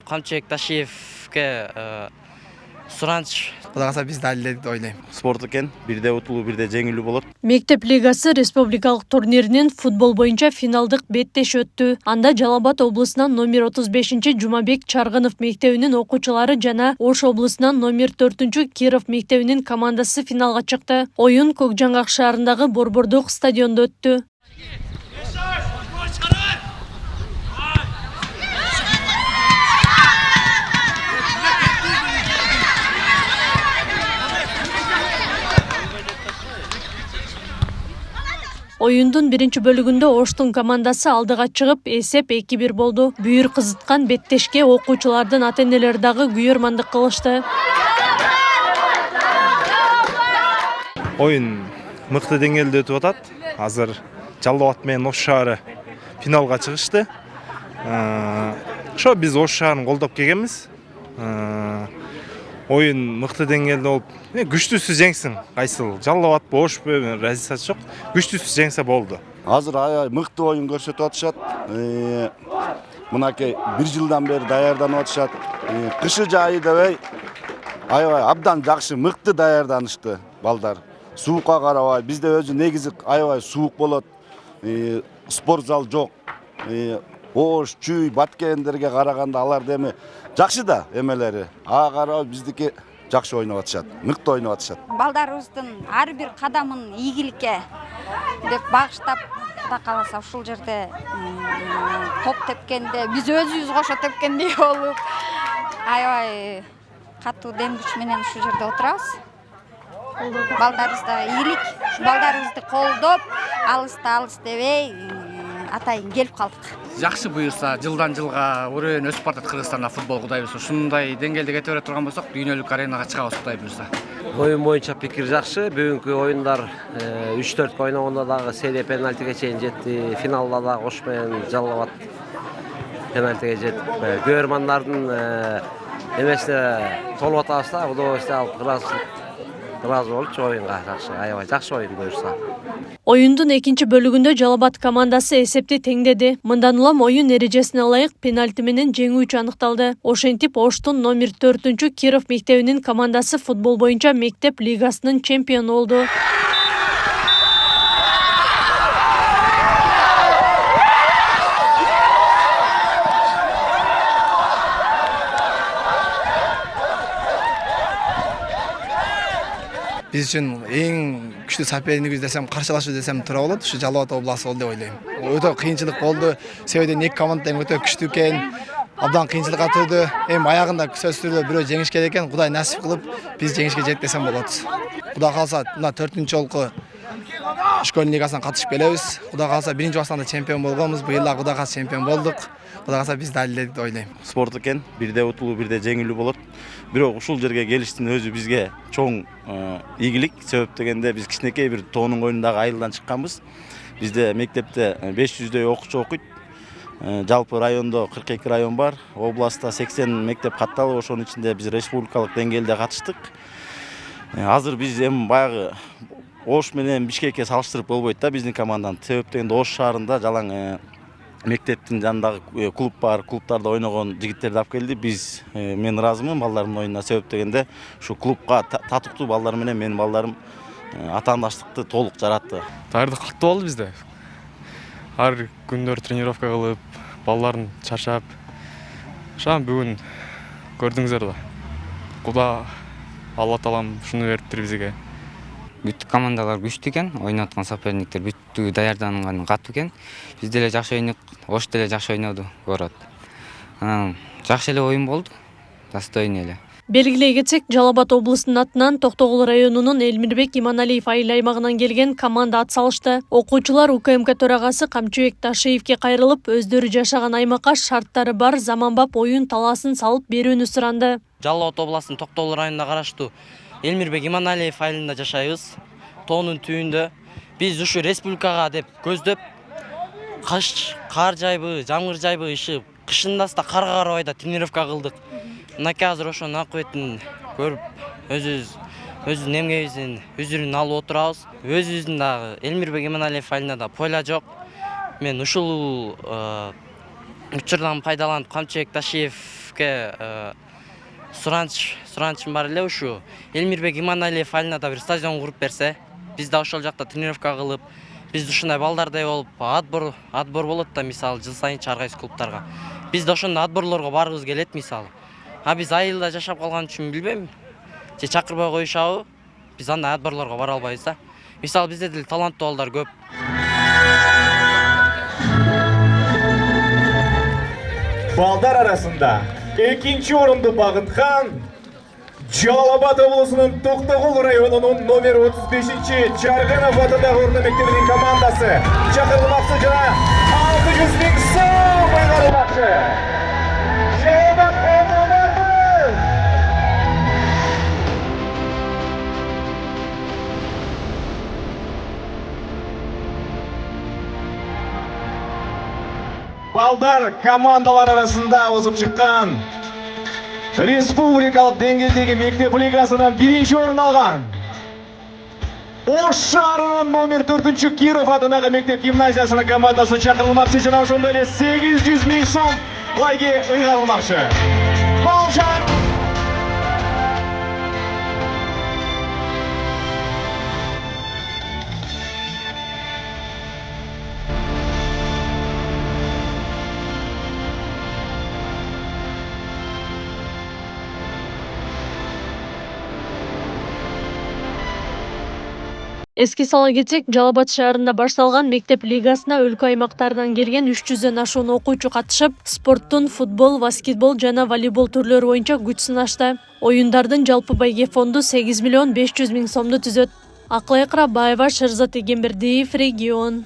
Камчыбек Ташиевке суранч. Кудай кааласа биз далилдедик деп ойлойм. Спорт экен, бирде утулуу, бирде жеңилүү болот. Мектеп лигасы республикалык турниринин футбол боюнча финалдык беттеш өттү. Анда Жалал Абад облусунан номер 35 Жумабек Чаргынов мектебинин окуучулары жана Ош облусунан номер 4 Киров мектебинин командасы финалга чыкты. Оюн Көкжаңгак шаарындагы Борбордук стадиондо өттү. Оюндун биринчи бөлүгүндө Оштун командасы алдыга чыгып, эсеп 2-1 болду. Бүйүр кызыткан беттешке окуучулардын ата-энелери дагы күйөрмандык кылышты. Оюн мыкты деңгээлде өтүп атат. Азыр Жалал Абад менен Ош шаары финалга чыгышты. Ошо биз Ош шаарын колдоп келгенбиз. Оюн мыкты деңгээлде болуп, күчтүүсү жеңсин. Кайсыл Жалал Абадбы, Ошпу, разницасы жок. Күчтүүсү жеңсе болду. Азыр аябай мыкты оюн көрсөтүп атышат. Мынакей 1 жылдан бери даярданып атышат. Кышы жайы дебей аябай абдан жакшы, мыкты даярданышты балдар. Суукка карабай, бизде өзү негизи аябай суук болот. Спорт зал жок. Ош, Чүй, Баткендерге караганда алар деми жакшы да эмелери. Ага карабай биздики жакшы ойноп атышат, мыкты ойноп атышат. Балдарыбыздын ар бир кадамын ийгиликке деп багыштап, Кудай кааласа ушул жерде топ тепкенде, биз өзүбүз кошо тепкендей болуп, аябай катуу дем күч менен ушул жерде отурабыз. Балдарыбызда ийгилик, балдарыбызды колдоп, алыс дебей, атайын келип калдык. Жакшы буюрса, жылдан жылга өрөөн өсүп барат Кыргызстанда футбол, Кудай буюрса. Ушундай деңгээлде кете бере турган болсок, дүйнөлүк аренага чыгабыз, Кудай буюрса. Оюн боюнча пикир жакшы. Бүгүнкү оюндар 3-4 ойногондо дагы серия пенальтиге чейин жетти. Финалда да Ош менен Жалал Абад пенальтиге жетип, күйөрмандардын эмесине толуп атабыз да, удовольствие алып ыраазы болчу оюнга. Жакшы, аябай жакшы оюн буюрса. Оюндун экинчи бөлүгүндө Жалал Абад командасы эсепти теңдеди. Мындан улам оюн эрежесине ылайык пенальти менен жеңүүчү аныкталды. Ошентип Оштун номер 4 Киров мектебинин командасы футбол боюнча мектеп лигасынын чемпиону болду. Биз үчүн эң күчтүү сопернигибиз десем, каршылашуу десем туура болот. Ушу Жалал Абад областы болду деп ойлойм. Өтө кыйынчылык болду. Себеби эки команда өтө күчтүү экен. Абдан кыйынчылыкка турду. Аягында сөзсүз түрдө бирөө жеңиш керек экен. Кудай насип кылып, биз жеңишке жеттик десем болот. Кудай кааласа, мына 4-чү жолку школьный лигасына катышып келебиз. Кудай кааласа, биринчи басканда чемпион болгонбуз. Быйыл да Кудай кааласа чемпион болдук. Кудай кааласа биз далилдедик деп ойлойм. Спорт экен, бирде утулуу, бирде жеңилүү болот. Бирок ушул жерге келиштин өзү бизге чоң ийгилик. Себеп дегенде биз кичинекей бир тоонун коюнундагы айылдан чыкканбыз. Бизде мектепте 500дөй окуучу окуйт. Жалпы райондо 42 район бар. Областта 80 мектеп катталып, ошонун ичинде биз республикалык деңгээлде катыштык. Азыр биз эми баягы Ош менен Бишкекке салыштырып болбойт да биздин команданы. Себеп дегенде Ош шаарында жалаң мектептин жанындагы клуб бар, клубтарда ойногон жигиттерди алып келди. Биз мен ыраазымын балдардын оюнуна. Себеп дегенде ушу клубка татыктуу балдар менен менин балдарым атаандаштыкты толук жаратты. Даярдык катуу болду бизде. Ар күндөр тренировка кылып, балдардын чарчап. Ошон бүгүн көрдүңүздөр да. Кудай Алла таалам ушуну бериптир бизге. Бүт командалар күчтүү экен, ойноп аткан соперниктер бүттү даярданган катуу экен. Биз деле жакшы ойнодук, Ош деле жакшы ойноду, көрөт. Жакшы эле оюн болду, достойный эле. Белгилей кетсек, Жалал Абад облусунун атынан Токтогул районунун Элмирбек Иманалиев айыл аймагынан келген команда ат салышты. Окуучулар УКМК төрагасы Камчыбек Ташиевке кайрылып, өздөрү жашаган аймакка шарттары бар заманбап оюн талаасын салып берүүнү суранды. Жалал Абад областынын Токтогул районуна караштуу Элмирбек Иманалиев айылында жашайбыз. Тоонун түбүндө биз ушу республикага деп көздөп, кыш кар жайбы, жамгыр жайбы иши кышындасында карга карабай да тренировка кылдык. Мынакей азыр ошонун акыбетін көрүп, өзүбүздүн эмгегибиздин үзүрүн алып отурабыз. Өзүбүздүн дагы Элмирбек Иманалиев айылында да поля жок. Мен ушул учурдан пайдаланып Камчыбек Ташиевке мектепке суранычым бар эле ушу Элмирбек Иманалиев айылына бир стадион куруп берсе, биз да ошол жакта тренировка кылып, биз ушундай балдардай болуп отбор болот да, мисалы жыл сайын ар кайсы клубтарга. Биз да ошондой отборлорго баргыбыз келет мисалы. А биз айылда жашап калган үчүн билбейм, же чакырбай коюшабы, биз андай отборлорго бара албайбыз да. Мисалы бизде деле таланттуу балдар көп. Балдар арасында экинчи орунду багыткан Жалал-Абад облусунун Токтогул районунун номер 35-чи Чарганов атындагы орто мектебинин командасы чакырылмакчы жана 600 000 сом ыйгарылмакчы. Жалал-Абад командасы балдар командалар арасында озуп чыккан республикалык деңгээлдеги мектеп лигасынан биринчи орун алган Ош шаарынын номер 4-чү Киров атындагы мектеп гимназиясынын командасы чакырылмакчы жана ошондой эле 800 000 сом байге ыйгарылмакчы. Эске сала кетсек, Жалал-Абад шаарында башталган мектеп лигасына өлкө аймактарынан келген 300дөн ашуун окуучу катышып, спорттун футбол, баскетбол жана волейбол түрлөрү боюнча күч сынашты. Оюндардын жалпы байге фонду 8 500 000 сомду түзөт. Акылай Кырабаева, Шерзат Эгембердиев, регион.